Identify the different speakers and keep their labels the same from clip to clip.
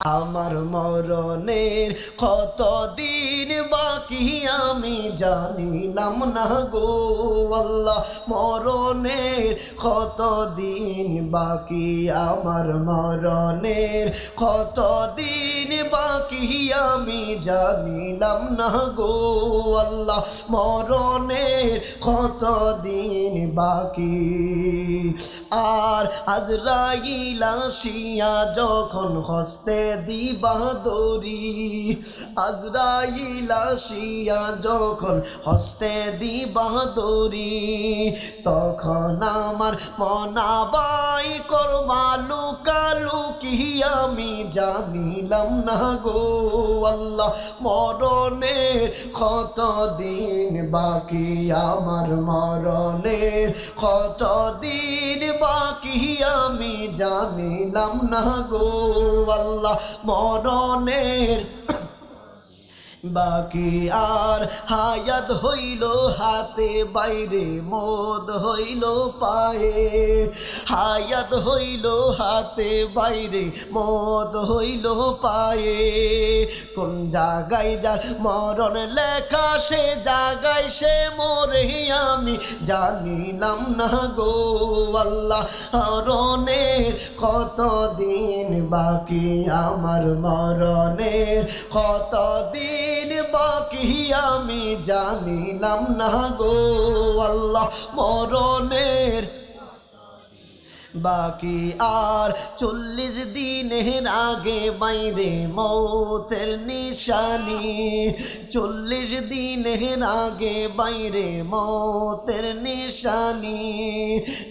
Speaker 1: আমার মরণের কতদিন বাকি আমি জানিলাম না গো আল্লাহ। মরণের কতদিন বাকি, আমার মরণের কতদিন বাকি আমি জানিলাম না গো আল্লাহ। মরণের কতদিন বাকি, আর আজরাইল আসিয়া যখন হস্তে দিবা দড়ি, আজরাইল আসিয়া যখন হস্তে দিবা দড়ি, তখন আমার মনাবাই করবা লুকালুকি আমি জানিলাম না গো আল্লাহ। মরণের কতদিন বাকি, আমার মরণের কতদিন বাকি আমি জানিলাম না গো আল্লাহ। মরণের বাকি, আর হায়াত হইল হাতে বাইরে মদ হইল পায়ে, হায়াত হইল হাতে বাইরে মদ হইল পায়ে। কোন জায়গায় যার মরণ লেখা সে জায়গায় সে মরে আমি জানিলাম না গো আল্লাহ। মরণের কতদিন বাকি, আমার মরণের কতদিন বাকি আমি জানিলাম না গো আল্লাহ। মরণের বাকি, আর 40 দিনের আগে বাইরে মৌতের নিশানি, 40 দিনের আগে বাইরে মৌতের নিশানি।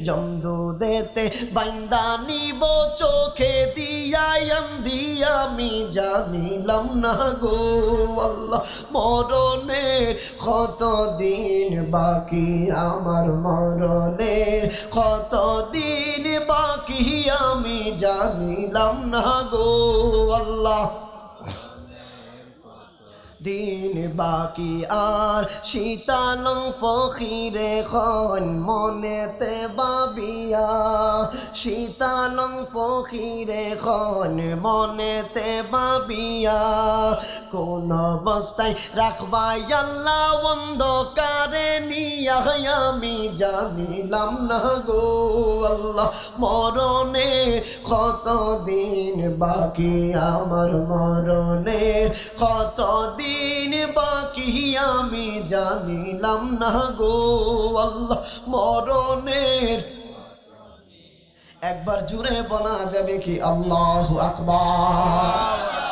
Speaker 1: জমদুদেতে বাইন্দা নিব চোখে দিয়াম দিয়া আমি জানিলাম না গো আল্লাহ। মরণের কতদিন বাকি, আমার মরণের কতদিন বাকি আমি জানিলাম না গো আল্লাহ। দিন বাকি, আর শীতালং ফকিরে খন মনেতে বাবিয়া, শীতালং ফকিরে খন মনেতে বাবিয়া। কোন অবস্থায় রাখবাই আল্লাহ অন্ধকারে নিয়া আমি জানিলাম না গো আল্লাহ। মরণের কতদিন বাকি, আমার মরণের কতদিন বাকি আমি জানিলাম না গো আল্লাহ। মরণের একবার জুড়ে বলা যাবে কি আল্লাহু আকবার।